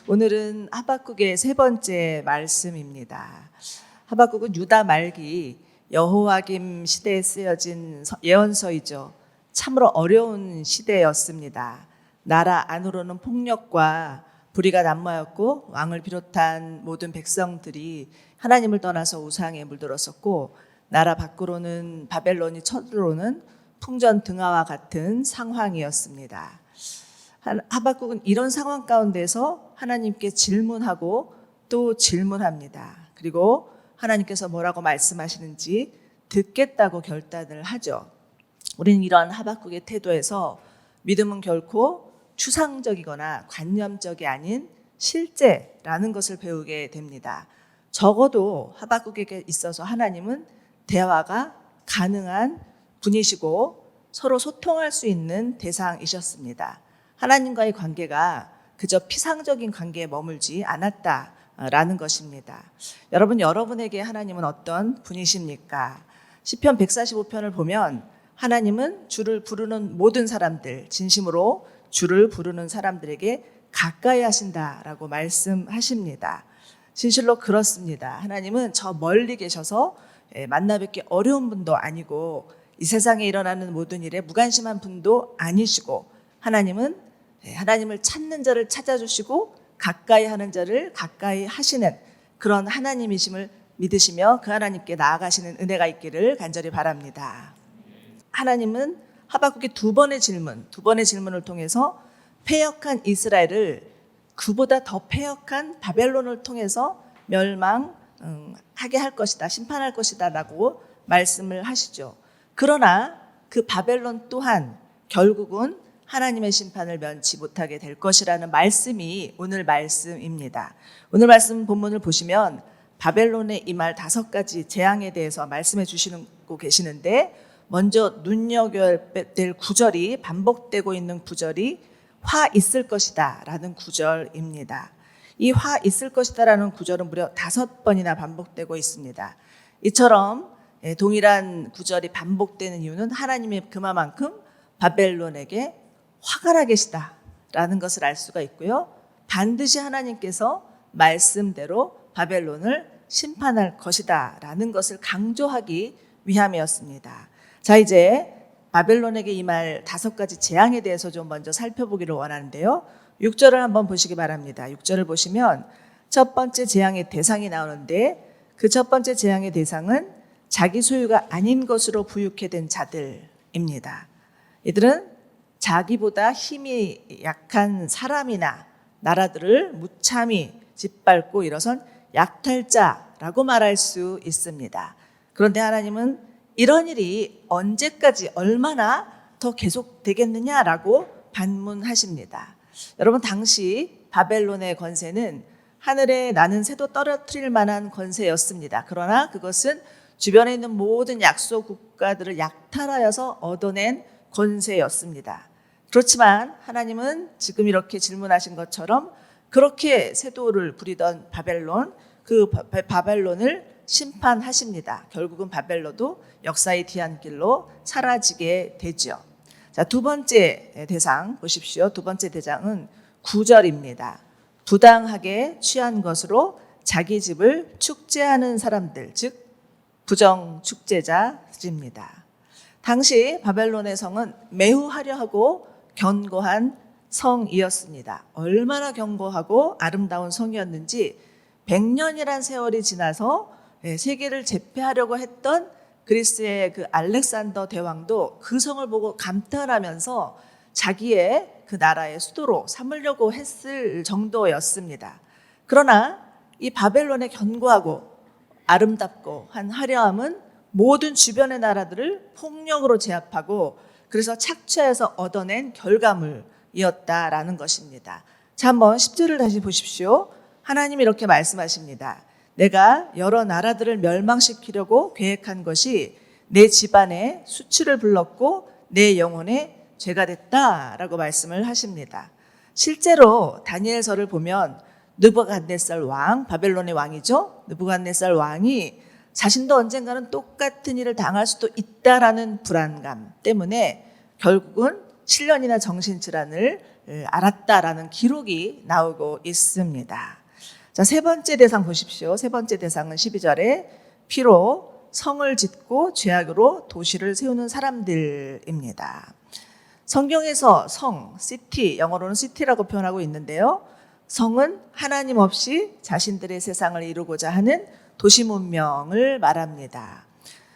오늘은 하박국의 세 번째 말씀입니다. 하박국은 유다 말기 여호와김 시대에 쓰여진 예언서이죠. 참으로 어려운 시대였습니다. 나라 안으로는 폭력과 불의가 난무하였고 왕을 비롯한 모든 백성들이 하나님을 떠나서 우상에 물들었었고, 나라 밖으로는 바벨론이 쳐들어오는 풍전등화와 같은 상황이었습니다. 하박국은 이런 상황 가운데서 하나님께 질문하고 또 질문합니다. 그리고 하나님께서 뭐라고 말씀하시는지 듣겠다고 결단을 하죠. 우리는 이러한 하박국의 태도에서 믿음은 결코 추상적이거나 관념적이 아닌 실제라는 것을 배우게 됩니다. 적어도 하박국에게 있어서 하나님은 대화가 가능한 분이시고 서로 소통할 수 있는 대상이셨습니다. 하나님과의 관계가 그저 피상적인 관계에 머물지 않았다라는 것입니다. 여러분에게 하나님은 어떤 분이십니까? 시편 145편을 보면 하나님은 주를 부르는 모든 사람들, 진심으로 주를 부르는 사람들에게 가까이 하신다라고 말씀하십니다. 진실로 그렇습니다. 하나님은 저 멀리 계셔서 만나 뵙기 어려운 분도 아니고 이 세상에 일어나는 모든 일에 무관심한 분도 아니시고, 하나님을 찾는 자를 찾아주시고 가까이 하는 자를 가까이 하시는 그런 하나님이심을 믿으시며 그 하나님께 나아가시는 은혜가 있기를 간절히 바랍니다. 하나님은 하박국의 두 번의 질문을 통해서 패역한 이스라엘을 그보다 더 패역한 바벨론을 통해서 멸망하게 할 것이다, 심판할 것이다 라고 말씀을 하시죠. 그러나 그 바벨론 또한 결국은 하나님의 심판을 면치 못하게 될 것이라는 말씀이 오늘 말씀입니다. 오늘 말씀 본문을 보시면 바벨론에 임할 5가지 재앙에 대해서 말씀해 주시고 계시는데, 먼저 눈여겨야 될 구절이 반복되고 있는 구절이 화 있을 것이다 라는 구절입니다. 이 화 있을 것이다 라는 구절은 무려 5번이나 반복되고 있습니다. 이처럼 동일한 구절이 반복되는 이유는 하나님의 그만큼 바벨론에게 화가 나 계시다라는 것을 알 수가 있고요. 반드시 하나님께서 말씀대로 바벨론을 심판할 것이다라는 것을 강조하기 위함이었습니다. 자, 이제 바벨론에게 임할 5가지 재앙에 대해서 좀 먼저 살펴보기를 원하는데요. 6절을 한번 보시기 바랍니다. 6절을 보시면 첫 번째 재앙의 대상이 나오는데, 그 첫 번째 재앙의 대상은 자기 소유가 아닌 것으로 부유케 된 자들입니다. 이들은 자기보다 힘이 약한 사람이나 나라들을 무참히 짓밟고 일어선 약탈자라고 말할 수 있습니다. 그런데 하나님은 이런 일이 언제까지 얼마나 더 계속되겠느냐라고 반문하십니다. 여러분, 당시 바벨론의 권세는 하늘에 나는 새도 떨어뜨릴 만한 권세였습니다. 그러나 그것은 주변에 있는 모든 약소 국가들을 약탈하여서 얻어낸 권세였습니다. 그렇지만 하나님은 지금 이렇게 질문하신 것처럼 그렇게 세도를 부리던 그 바벨론을 심판하십니다. 결국은 바벨론도 역사의 뒤안길로 사라지게 되죠. 자, 두 번째 대상 보십시오. 두 번째 대상은 9절입니다. 부당하게 취한 것으로 자기 집을 축제하는 사람들, 즉 부정축제자들입니다. 당시 바벨론의 성은 매우 화려하고 견고한 성이었습니다. 얼마나 견고하고 아름다운 성이었는지 100년이란 세월이 지나서 세계를 제패하려고 했던 그리스의 그 알렉산더 대왕도 그 성을 보고 감탄하면서 자기의 그 나라의 수도로 삼으려고 했을 정도였습니다. 그러나 이 바벨론의 견고하고 아름답고 한 화려함은 모든 주변의 나라들을 폭력으로 제압하고 그래서 착취해서 얻어낸 결과물이었다라는 것입니다. 자, 한번 10절을 다시 보십시오. 하나님이 이렇게 말씀하십니다. 내가 여러 나라들을 멸망시키려고 계획한 것이 내 집안에 수치를 불렀고 내 영혼에 죄가 됐다라고 말씀을 하십니다. 실제로 다니엘서를 보면 느부갓네살 왕, 바벨론의 왕이죠. 느부갓네살 왕이 자신도 언젠가는 똑같은 일을 당할 수도 있다라는 불안감 때문에 결국은 실련이나 정신질환을 앓았다라는 기록이 나오고 있습니다. 자, 세 번째 대상 보십시오. 세 번째 대상은 12절에 피로 성을 짓고 죄악으로 도시를 세우는 사람들입니다. 성경에서 성, 시티, 영어로는 시티라고 표현하고 있는데요. 성은 하나님 없이 자신들의 세상을 이루고자 하는 도시 문명을 말합니다.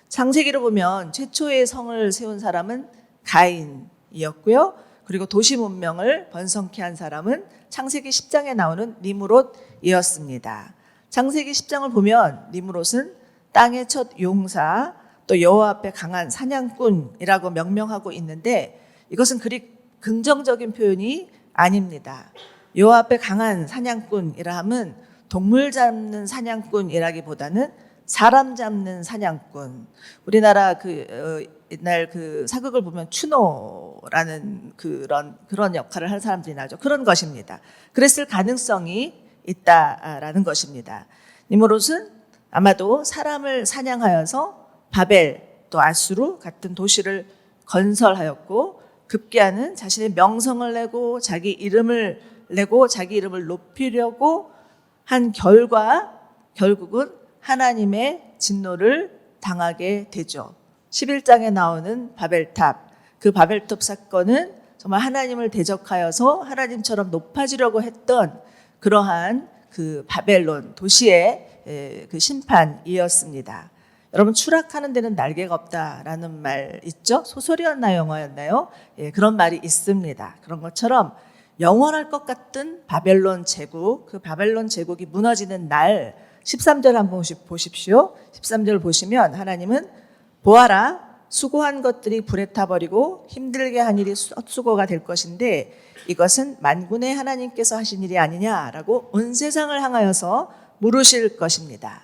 창세기로 보면 최초의 성을 세운 사람은 가인이었고요. 그리고 도시 문명을 번성케 한 사람은 창세기 10장에 나오는 니므롯이었습니다. 창세기 10장을 보면 니므롯은 땅의 첫 용사, 또 여호와 앞에 강한 사냥꾼이라고 명명하고 있는데 이것은 그리 긍정적인 표현이 아닙니다. 여호와 앞에 강한 사냥꾼이라 함은 동물 잡는 사냥꾼이라기보다는 사람 잡는 사냥꾼. 우리나라 옛날 사극을 보면 추노라는 그런 역할을 할 사람들이 나죠. 그런 것입니다. 그랬을 가능성이 있다라는 것입니다. 니므롯은 아마도 사람을 사냥하여서 바벨 또 아수르 같은 도시를 건설하였고 급기야는 자신의 명성을 내고 자기 이름을 높이려고 한 결과 결국은 하나님의 진노를 당하게 되죠. 11장에 나오는 바벨탑, 그 바벨탑 사건은 정말 하나님을 대적하여서 하나님처럼 높아지려고 했던 그러한 그 바벨론 도시의 그 심판이었습니다. 여러분, 추락하는 데는 날개가 없다라는 말 있죠? 소설이었나요? 영화였나요? 예, 그런 말이 있습니다. 그런 것처럼 영원할 것 같은 바벨론 제국, 그 바벨론 제국이 무너지는 날 13절 한번 보십시오. 13절 보시면 하나님은 보아라, 수고한 것들이 불에 타버리고 힘들게 한 일이 수고가 될 것인데 이것은 만군의 하나님께서 하신 일이 아니냐라고 온 세상을 향하여서 물으실 것입니다.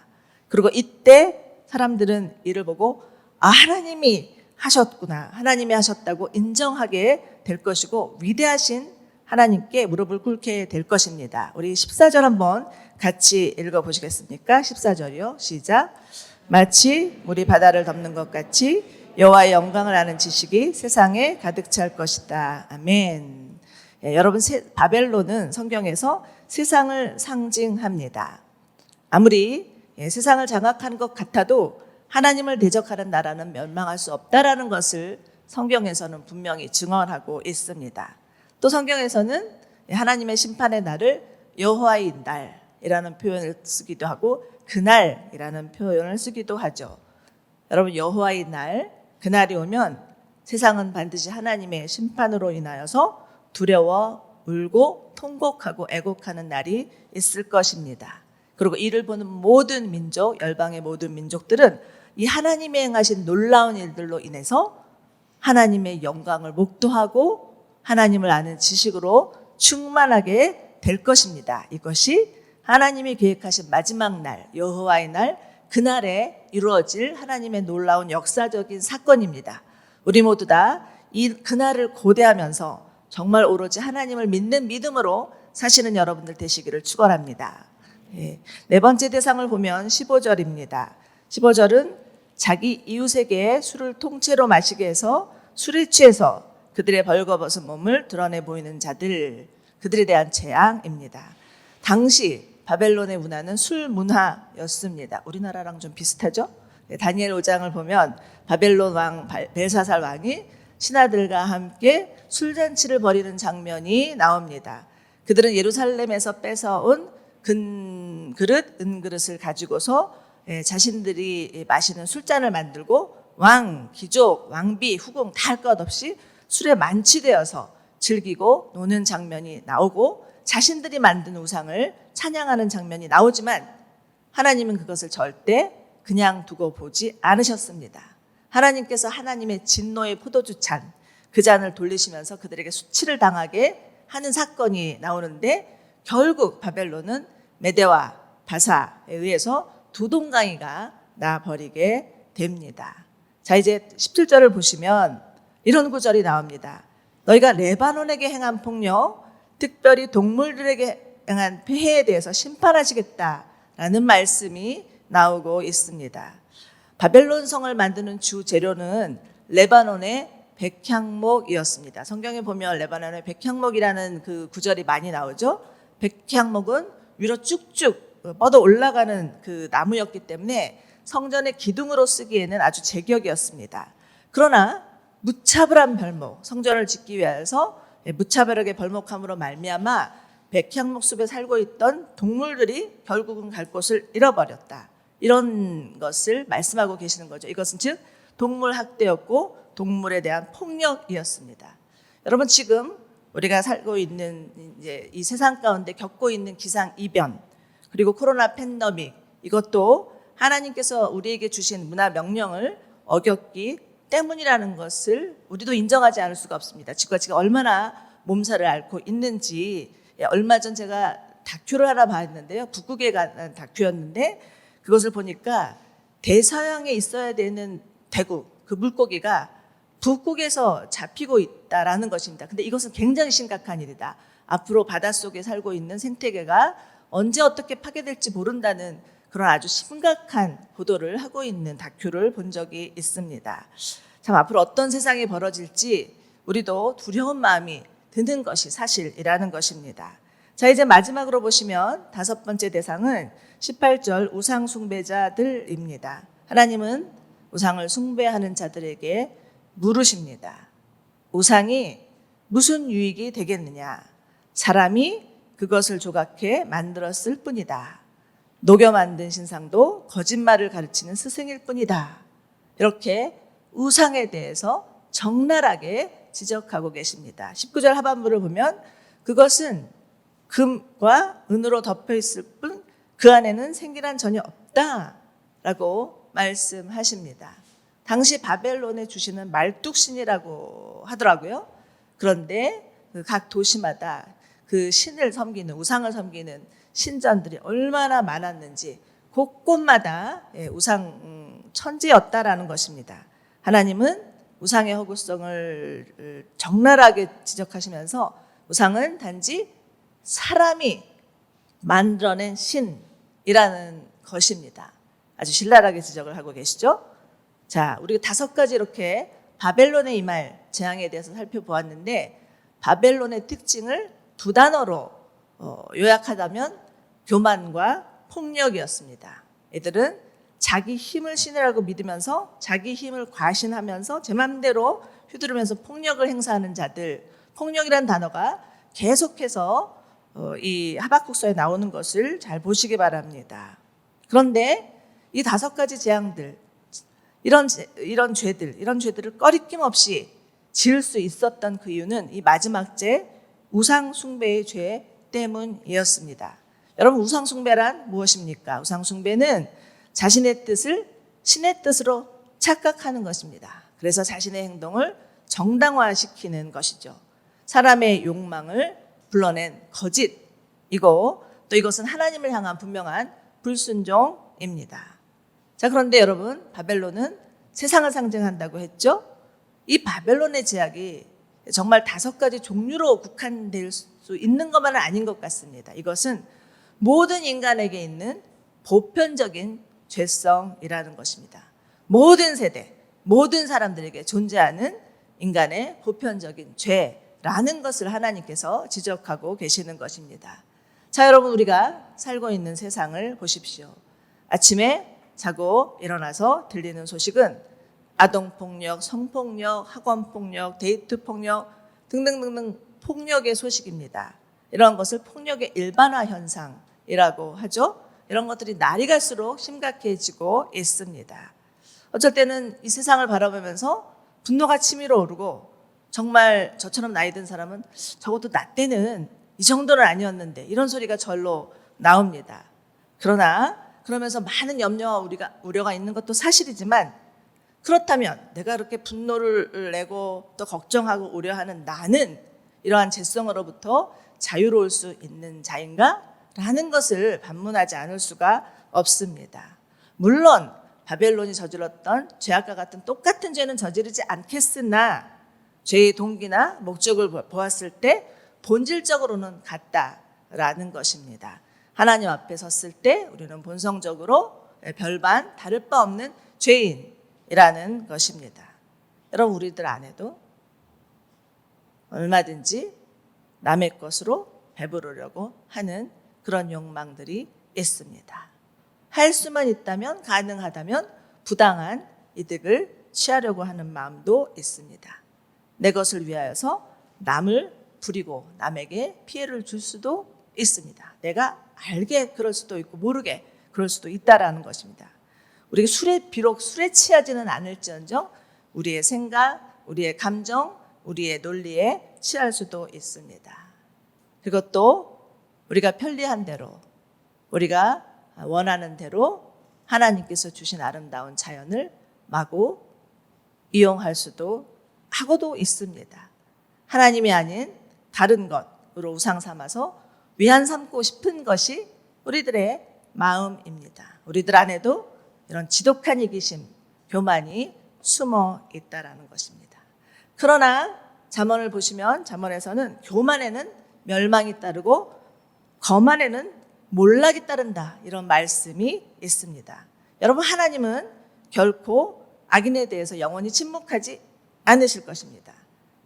그리고 이때 사람들은 이를 보고 하나님이 하셨구나, 하나님이 하셨다고 인정하게 될 것이고 위대하신 하나님께 무릎을 꿇게 될 것입니다. 우리 14절 한번 같이 읽어보시겠습니까? 14절이요. 시작. 마치 물이 바다를 덮는 것 같이 여호와의 영광을 아는 지식이 세상에 가득 찰 것이다. 아멘. 예, 여러분, 바벨론은 성경에서 세상을 상징합니다. 아무리 세상을 장악한 것 같아도 하나님을 대적하는 나라는 멸망할 수 없다라는 것을 성경에서는 분명히 증언하고 있습니다. 또 성경에서는 하나님의 심판의 날을 여호와의 날이라는 표현을 쓰기도 하고 그날이라는 표현을 쓰기도 하죠. 여러분, 여호와의 날, 그날이 오면 세상은 반드시 하나님의 심판으로 인하여서 두려워 울고 통곡하고 애곡하는 날이 있을 것입니다. 그리고 이를 보는 모든 민족, 열방의 모든 민족들은 이 하나님이 행하신 놀라운 일들로 인해서 하나님의 영광을 목도하고 하나님을 아는 지식으로 충만하게 될 것입니다. 이것이 하나님이 계획하신 마지막 날, 여호와의 날, 그날에 이루어질 하나님의 놀라운 역사적인 사건입니다. 우리 모두 다 이 그날을 고대하면서 정말 오로지 하나님을 믿는 믿음으로 사시는 여러분들 되시기를 축원합니다. 네 번째 대상을 보면 15절입니다. 15절은 자기 이웃에게 술을 통째로 마시게 해서 술에 취해서 그들의 벌거벗은 몸을 드러내 보이는 자들, 그들에 대한 재앙입니다. 당시 바벨론의 문화는 술 문화였습니다. 우리나라랑 좀 비슷하죠? 다니엘 5장을 보면 바벨론 왕 벨사살 왕이 신하들과 함께 술잔치를 벌이는 장면이 나옵니다. 그들은 예루살렘에서 뺏어온 은그릇을 가지고서 자신들이 마시는 술잔을 만들고 왕, 귀족, 왕비, 후궁 다 할 것 없이 술에 만취되어서 즐기고 노는 장면이 나오고 자신들이 만든 우상을 찬양하는 장면이 나오지만 하나님은 그것을 절대 그냥 두고 보지 않으셨습니다. 하나님께서 하나님의 진노의 포도주 잔, 그 잔을 돌리시면서 그들에게 수치를 당하게 하는 사건이 나오는데 결국 바벨론은 메대와 바사에 의해서 두 동강이가 나버리게 됩니다. 자, 이제 17절을 보시면 이런 구절이 나옵니다. 너희가 레바논에게 행한 폭력, 특별히 동물들에게 행한 폐해에 대해서 심판하시겠다라는 말씀이 나오고 있습니다. 바벨론 성을 만드는 주 재료는 레바논의 백향목이었습니다. 성경에 보면 레바논의 백향목이라는 그 구절이 많이 나오죠. 백향목은 위로 쭉쭉 뻗어 올라가는 그 나무였기 때문에 성전의 기둥으로 쓰기에는 아주 제격이었습니다. 그러나 무차별한 벌목, 성전을 짓기 위해서 무차별하게 벌목함으로 말미암아 백향목 숲에 살고 있던 동물들이 결국은 갈 곳을 잃어버렸다. 이런 것을 말씀하고 계시는 거죠. 이것은 즉 동물 학대였고 동물에 대한 폭력이었습니다. 여러분, 지금 우리가 살고 있는 이제 이 세상 가운데 겪고 있는 기상 이변, 그리고 코로나 팬데믹, 이것도 하나님께서 우리에게 주신 문화 명령을 어겼기 때문이라는 것을 우리도 인정하지 않을 수가 없습니다. 지금 얼마나 몸살을 앓고 있는지, 얼마 전 제가 다큐를 하나 봤는데요. 북극에 관한 다큐였는데 그것을 보니까 대서양에 있어야 되는 대구, 그 물고기가 북극에서 잡히고 있다라는 것입니다. 근데 이것은 굉장히 심각한 일이다. 앞으로 바닷속에 살고 있는 생태계가 언제 어떻게 파괴될지 모른다는 그런 아주 심각한 보도를 하고 있는 다큐를 본 적이 있습니다. 참 앞으로 어떤 세상이 벌어질지 우리도 두려운 마음이 드는 것이 사실이라는 것입니다. 자, 이제 마지막으로 보시면 5번째 대상은 18절 우상 숭배자들입니다. 하나님은 우상을 숭배하는 자들에게 물으십니다. 우상이 무슨 유익이 되겠느냐? 사람이 그것을 조각해 만들었을 뿐이다. 녹여 만든 신상도 거짓말을 가르치는 스승일 뿐이다. 이렇게 우상에 대해서 적나라하게 지적하고 계십니다. 19절 하반부를 보면 그것은 금과 은으로 덮여 있을 뿐 그 안에는 생기란 전혀 없다라고 말씀하십니다. 당시 바벨론에 주시는 말뚝신이라고 하더라고요. 그런데 각 도시마다 그 신을 섬기는, 우상을 섬기는 신전들이 얼마나 많았는지 곳곳마다 우상 천지였다라는 것입니다. 하나님은 우상의 허구성을 적나라하게 지적하시면서 우상은 단지 사람이 만들어낸 신이라는 것입니다. 아주 신랄하게 지적을 하고 계시죠. 자, 우리가 5가지 이렇게 바벨론의 이 말 재앙에 대해서 살펴보았는데 바벨론의 특징을 2단어로 요약하자면 교만과 폭력이었습니다. 이들은 자기 힘을 신이라고 믿으면서 자기 힘을 과신하면서 제 마음대로 휘두르면서 폭력을 행사하는 자들, 폭력이라는 단어가 계속해서 이 하박국서에 나오는 것을 잘 보시기 바랍니다. 그런데 이 5가지 재앙들, 이런 죄들을 꺼리낌 없이 지을 수 있었던 그 이유는 이 마지막 죄 우상 숭배의 죄 때문이었습니다. 여러분, 우상 숭배란 무엇입니까? 우상 숭배는 자신의 뜻을 신의 뜻으로 착각하는 것입니다. 그래서 자신의 행동을 정당화시키는 것이죠. 사람의 욕망을 불러낸 거짓이고 또 이것은 하나님을 향한 분명한 불순종입니다. 자, 그런데 여러분, 바벨론은 세상을 상징한다고 했죠? 이 바벨론의 제약이 정말 5가지 종류로 국한될 수 있는 것만은 아닌 것 같습니다. 이것은 모든 인간에게 있는 보편적인 죄성이라는 것입니다. 모든 세대, 모든 사람들에게 존재하는 인간의 보편적인 죄라는 것을 하나님께서 지적하고 계시는 것입니다. 자, 여러분, 우리가 살고 있는 세상을 보십시오. 아침에 자고 일어나서 들리는 소식은 아동폭력, 성폭력, 학원폭력, 데이트폭력 등등등등 폭력의 소식입니다. 이런 것을 폭력의 일반화 현상이라고 하죠. 이런 것들이 날이 갈수록 심각해지고 있습니다. 어쩔 때는 이 세상을 바라보면서 분노가 치밀어 오르고 정말 저처럼 나이 든 사람은 적어도 나 때는 이 정도는 아니었는데 이런 소리가 절로 나옵니다. 그러면서 많은 염려와 우려가 있는 것도 사실이지만 그렇다면 내가 그렇게 분노를 내고 또 걱정하고 우려하는 나는 이러한 죄성으로부터 자유로울 수 있는 자인가? 라는 것을 반문하지 않을 수가 없습니다. 물론 바벨론이 저질렀던 죄악과 같은 똑같은 죄는 저지르지 않겠으나 죄의 동기나 목적을 보았을 때 본질적으로는 같다라는 것입니다. 하나님 앞에 섰을 때 우리는 본성적으로 별반 다를 바 없는 죄인이라는 것입니다. 여러분, 우리들 안에도 얼마든지 남의 것으로 배부르려고 하는 그런 욕망들이 있습니다. 할 수만 있다면, 가능하다면 부당한 이득을 취하려고 하는 마음도 있습니다. 내 것을 위하여서 남을 부리고 남에게 피해를 줄 수도 있습니다. 내가 알게 그럴 수도 있고 모르게 그럴 수도 있다라는 것입니다. 우리가 비록 술에 취하지는 않을지언정 우리의 생각, 우리의 감정, 우리의 논리에 취할 수도 있습니다. 그것도 우리가 편리한 대로, 우리가 원하는 대로 하나님께서 주신 아름다운 자연을 마구 이용할 수도 하고도 있습니다. 하나님이 아닌 다른 것으로 우상 삼아서 위안 삼고 싶은 것이 우리들의 마음입니다. 우리들 안에도 이런 지독한 이기심, 교만이 숨어 있다라는 것입니다. 그러나 잠언을 보시면 잠언에서는 교만에는 멸망이 따르고 거만에는 몰락이 따른다, 이런 말씀이 있습니다. 여러분, 하나님은 결코 악인에 대해서 영원히 침묵하지 않으실 것입니다.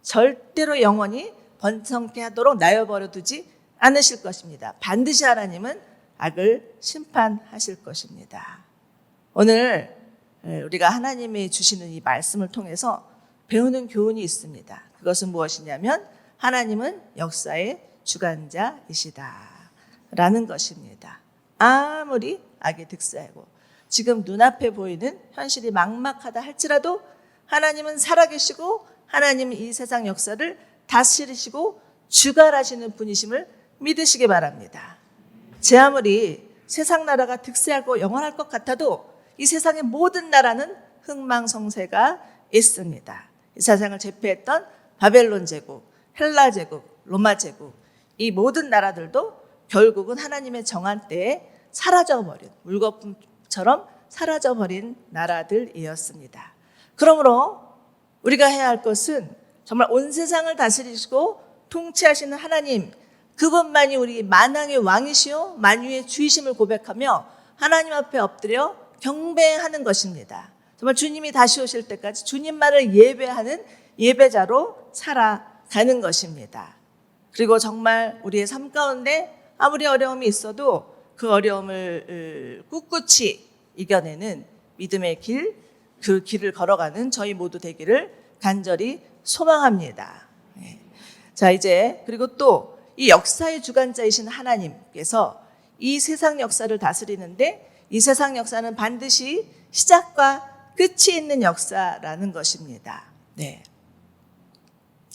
절대로 영원히 번성케 하도록 놔여버려 두지 않으실 것입니다. 반드시 하나님은 악을 심판하실 것입니다. 오늘 우리가 하나님이 주시는 이 말씀을 통해서 배우는 교훈이 있습니다. 그것은 무엇이냐면 하나님은 역사의 주관자이시다 라는 것입니다. 아무리 악이 득세하고 지금 눈앞에 보이는 현실이 막막하다 할지라도 하나님은 살아계시고 하나님은 이 세상 역사를 다스리시고 주관하시는 분이심을 믿으시기 바랍니다. 제 아무리 세상 나라가 득세하고 영원할 것 같아도 이 세상의 모든 나라는 흥망성쇠가 있습니다. 이 세상을 제패했던 바벨론 제국, 헬라 제국, 로마 제국, 이 모든 나라들도 결국은 하나님의 정한 때에 사라져버린, 물거품처럼 사라져버린 나라들이었습니다. 그러므로 우리가 해야 할 것은 정말 온 세상을 다스리시고 통치하시는 하나님, 그분만이 우리 만왕의 왕이시요 만유의 주이심을 고백하며 하나님 앞에 엎드려 경배하는 것입니다. 정말 주님이 다시 오실 때까지 주님만을 예배하는 예배자로 살아가는 것입니다. 그리고 정말 우리의 삶 가운데 아무리 어려움이 있어도 그 어려움을 꿋꿋이 이겨내는 믿음의 길, 그 길을 걸어가는 저희 모두 되기를 간절히 소망합니다. 자, 이제 그리고 또 이 역사의 주관자이신 하나님께서 이 세상 역사를 다스리는데 이 세상 역사는 반드시 시작과 끝이 있는 역사라는 것입니다. 네.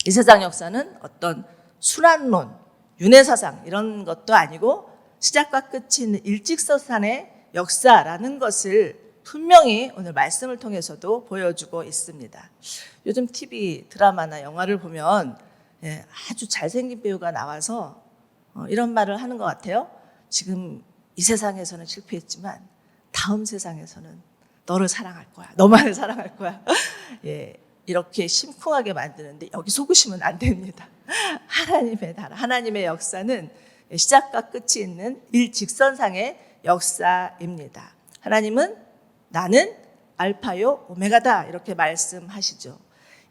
이 세상 역사는 어떤 순환론, 윤회사상 이런 것도 아니고 시작과 끝이 있는 일직선상의 역사라는 것을 분명히 오늘 말씀을 통해서도 보여주고 있습니다. 요즘 TV 드라마나 영화를 보면 아주 잘생긴 배우가 나와서 이런 말을 하는 것 같아요. 지금 이 세상에서는 실패했지만 다음 세상에서는 너를 사랑할 거야. 너만을 사랑할 거야. 이렇게 심쿵하게 만드는데 여기 속으시면 안 됩니다. 하나님의 나라, 하나님의 역사는 시작과 끝이 있는 일직선상의 역사입니다. 하나님은 나는 알파요 오메가다 이렇게 말씀하시죠.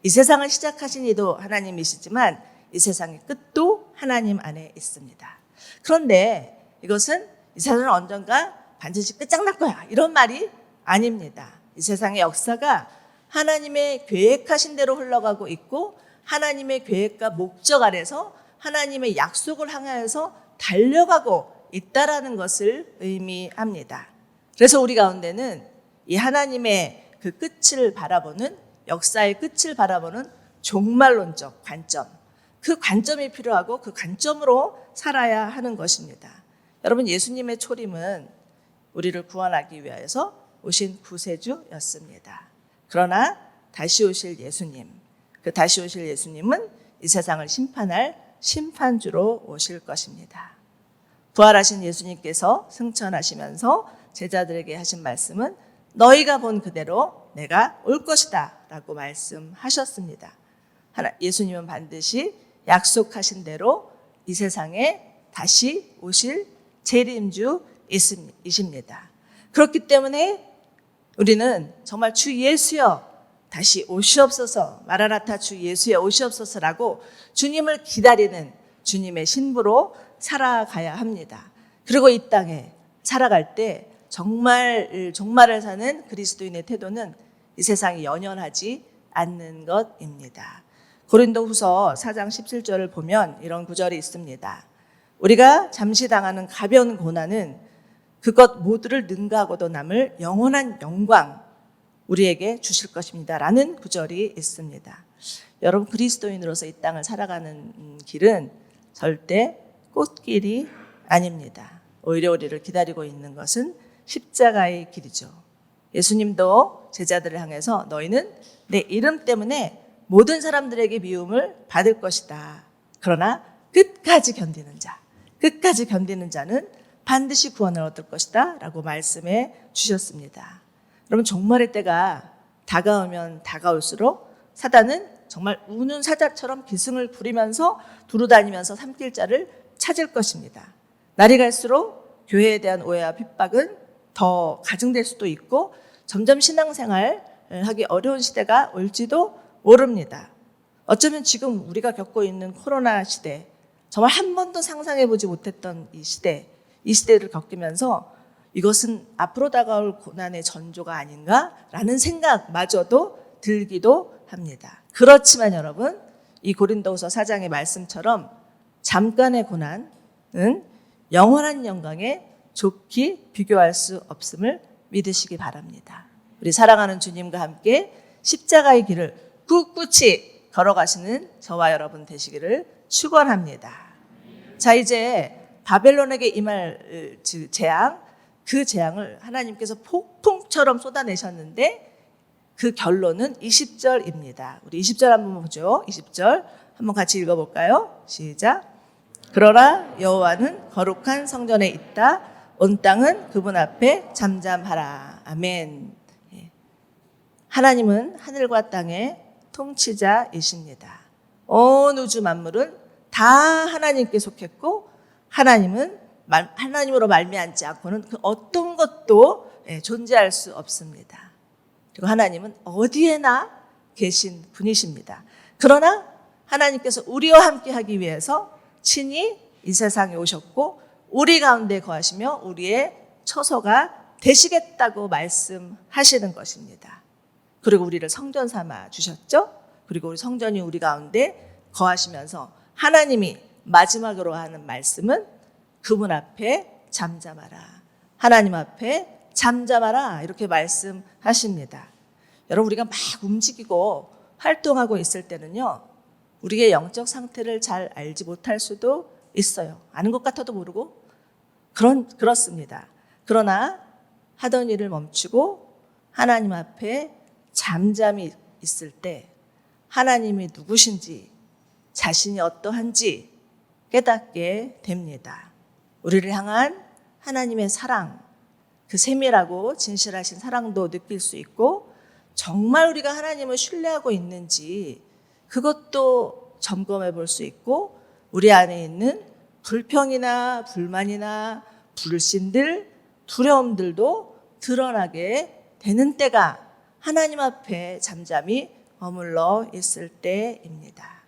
이 세상을 시작하신 이도 하나님이시지만 이 세상의 끝도 하나님 안에 있습니다. 그런데 이것은 이 세상은 언젠가 반드시 끝장날 거야 이런 말이 아닙니다. 이 세상의 역사가 하나님의 계획하신 대로 흘러가고 있고 하나님의 계획과 목적 아래서 하나님의 약속을 향하여서 달려가고 있다라는 것을 의미합니다. 그래서 우리 가운데는 이 하나님의 그 끝을 바라보는 역사의 끝을 바라보는 종말론적 관점, 그 관점이 필요하고 그 관점으로 살아야 하는 것입니다. 여러분, 예수님의 초림은 우리를 구원하기 위하여서 오신 구세주였습니다. 그러나 다시 오실 예수님, 그 다시 오실 예수님은 이 세상을 심판할 심판주로 오실 것입니다. 부활하신 예수님께서 승천하시면서 제자들에게 하신 말씀은 너희가 본 그대로 내가 올 것이다 라고 말씀하셨습니다. 예수님은 반드시 약속하신 대로 이 세상에 다시 오실 재림주이십니다. 그렇기 때문에 우리는 정말 주 예수여 다시 오시옵소서, 마라나타 주 예수의 오시옵소서라고 주님을 기다리는 주님의 신부로 살아가야 합니다. 그리고 이 땅에 살아갈 때 종말을 사는 그리스도인의 태도는 이 세상이 연연하지 않는 것입니다. 고린도후서 4장 17절을 보면 이런 구절이 있습니다. 우리가 잠시 당하는 가벼운 고난은 그것 모두를 능가하고도 남을 영원한 영광 우리에게 주실 것입니다 라는 구절이 있습니다. 여러분, 그리스도인으로서 이 땅을 살아가는 길은 절대 꽃길이 아닙니다. 오히려 우리를 기다리고 있는 것은 십자가의 길이죠. 예수님도 제자들을 향해서 너희는 내 이름 때문에 모든 사람들에게 미움을 받을 것이다. 그러나 끝까지 견디는 자는 반드시 구원을 얻을 것이다 라고 말씀해 주셨습니다. 여러분, 종말의 때가 다가오면 다가올수록 사단은 정말 우는 사자처럼 기승을 부리면서 두루다니면서 삼킬자를 찾을 것입니다. 날이 갈수록 교회에 대한 오해와 핍박은 더 가중될 수도 있고 점점 신앙생활 하기 어려운 시대가 올지도 모릅니다. 어쩌면 지금 우리가 겪고 있는 코로나 시대, 정말 한 번도 상상해보지 못했던 이 시대를 겪으면서 이것은 앞으로 다가올 고난의 전조가 아닌가라는 생각마저도 들기도 합니다. 그렇지만 여러분, 이 고린도후서 4장의 말씀처럼 잠깐의 고난은 영원한 영광에 좋게 비교할 수 없음을 믿으시기 바랍니다. 우리 사랑하는 주님과 함께 십자가의 길을 꿋꿋이 걸어가시는 저와 여러분 되시기를 축원합니다. 자, 이제 바벨론에게 임할 재앙, 그 재앙을 하나님께서 폭풍처럼 쏟아내셨는데 그 결론은 20절입니다. 우리 20절 한번 보죠. 20절 한번 같이 읽어볼까요? 시작. 그러나 여호와는 거룩한 성전에 있다. 온 땅은 그분 앞에 잠잠하라. 아멘. 하나님은 하늘과 땅의 통치자이십니다. 온 우주 만물은 다 하나님께 속했고 하나님으로 말미암지 않고는 그 어떤 것도 존재할 수 없습니다. 그리고 하나님은 어디에나 계신 분이십니다. 그러나 하나님께서 우리와 함께 하기 위해서 친히 이 세상에 오셨고 우리 가운데 거하시며 우리의 처소가 되시겠다고 말씀하시는 것입니다. 그리고 우리를 성전 삼아 주셨죠. 그리고 우리 성전이 우리 가운데 거하시면서 하나님이 마지막으로 하는 말씀은 그분 앞에 잠잠하라. 하나님 앞에 잠잠하라. 이렇게 말씀하십니다. 여러분, 우리가 막 움직이고 활동하고 있을 때는요, 우리의 영적 상태를 잘 알지 못할 수도 있어요. 아는 것 같아도 모르고 그렇습니다. 그러나 하던 일을 멈추고 하나님 앞에 잠잠히 있을 때 하나님이 누구신지 자신이 어떠한지 깨닫게 됩니다. 우리를 향한 하나님의 사랑, 그 세밀하고 진실하신 사랑도 느낄 수 있고 정말 우리가 하나님을 신뢰하고 있는지 그것도 점검해 볼 수 있고 우리 안에 있는 불평이나 불만이나 불신들, 두려움들도 드러나게 되는 때가 하나님 앞에 잠잠히 머물러 있을 때입니다.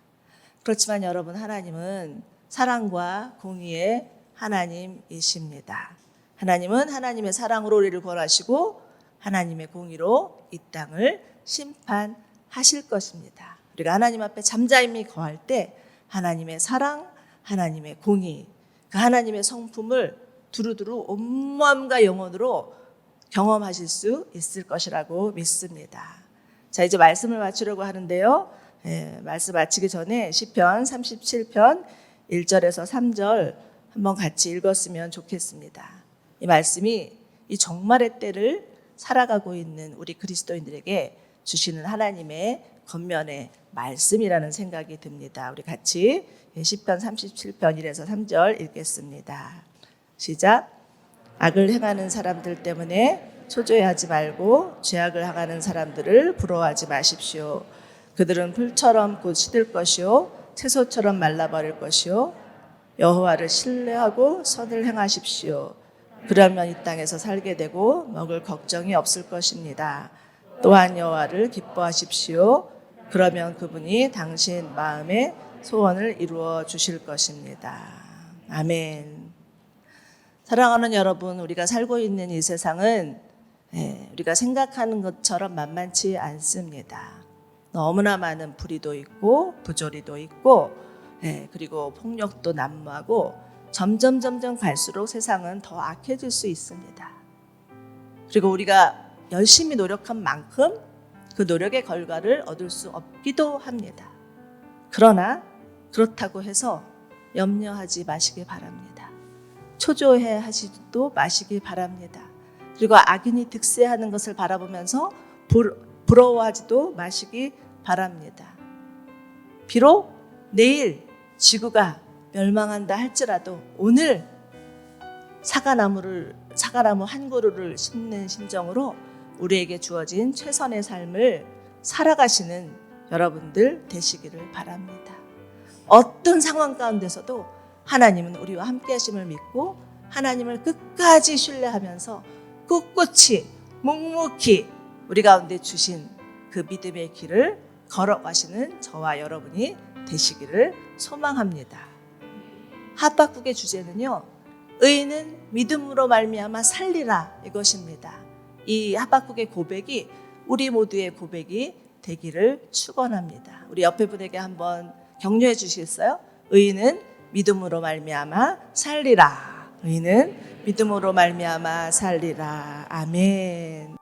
그렇지만 여러분, 하나님은 사랑과 공의의 하나님이십니다. 하나님은 하나님의 사랑으로 우리를 구원하시고 하나님의 공의로 이 땅을 심판하실 것입니다. 우리가 하나님 앞에 잠잠히 거할 때 하나님의 사랑, 하나님의 공의, 그 하나님의 성품을 두루두루 온마음과 영혼으로 경험하실 수 있을 것이라고 믿습니다. 자, 이제 말씀을 마치려고 하는데요. 말씀 마치기 전에 시편 37편 1절에서 3절 한번 같이 읽었으면 좋겠습니다. 이 말씀이 이 종말의 때를 살아가고 있는 우리 그리스도인들에게 주시는 하나님의 겉면의 말씀이라는 생각이 듭니다. 우리 같이 시편 37편 1에서 3절 읽겠습니다. 시작. 악을 행하는 사람들 때문에 초조해하지 말고 죄악을 행하는 사람들을 부러워하지 마십시오. 그들은 풀처럼 곧 시들 것이요 채소처럼 말라버릴 것이요 여호와를 신뢰하고 선을 행하십시오. 그러면 이 땅에서 살게 되고 먹을 걱정이 없을 것입니다. 또한 여호와를 기뻐하십시오. 그러면 그분이 당신 마음의 소원을 이루어 주실 것입니다. 아멘. 사랑하는 여러분, 우리가 살고 있는 이 세상은 우리가 생각하는 것처럼 만만치 않습니다. 너무나 많은 불의도 있고 부조리도 있고 그리고 폭력도 난무하고 점점 갈수록 세상은 더 악해질 수 있습니다. 그리고 우리가 열심히 노력한 만큼 그 노력의 결과를 얻을 수 없기도 합니다. 그러나 그렇다고 해서 염려하지 마시기 바랍니다. 초조해 하시지도 마시기 바랍니다. 그리고 악인이 득세하는 것을 바라보면서 부러워하지도 마시기 바랍니다. 비록 내일 지구가 멸망한다 할지라도 오늘 사과나무 한 그루를 심는 심정으로 우리에게 주어진 최선의 삶을 살아가시는 여러분들 되시기를 바랍니다. 어떤 상황 가운데서도 하나님은 우리와 함께 하심을 믿고 하나님을 끝까지 신뢰하면서 꿋꿋이 묵묵히 우리 가운데 주신 그 믿음의 길을 걸어가시는 저와 여러분이 되시기를 소망합니다. 하박국의 주제는요, 의인은 믿음으로 말미암아 살리라, 이것입니다. 이 하박국의 고백이 우리 모두의 고백이 되기를 축원합니다. 우리 옆에 분에게 한번 격려해 주시겠어요? 의인은 믿음으로 말미암아 살리라. 의인은 믿음으로 말미암아 살리라. 아멘.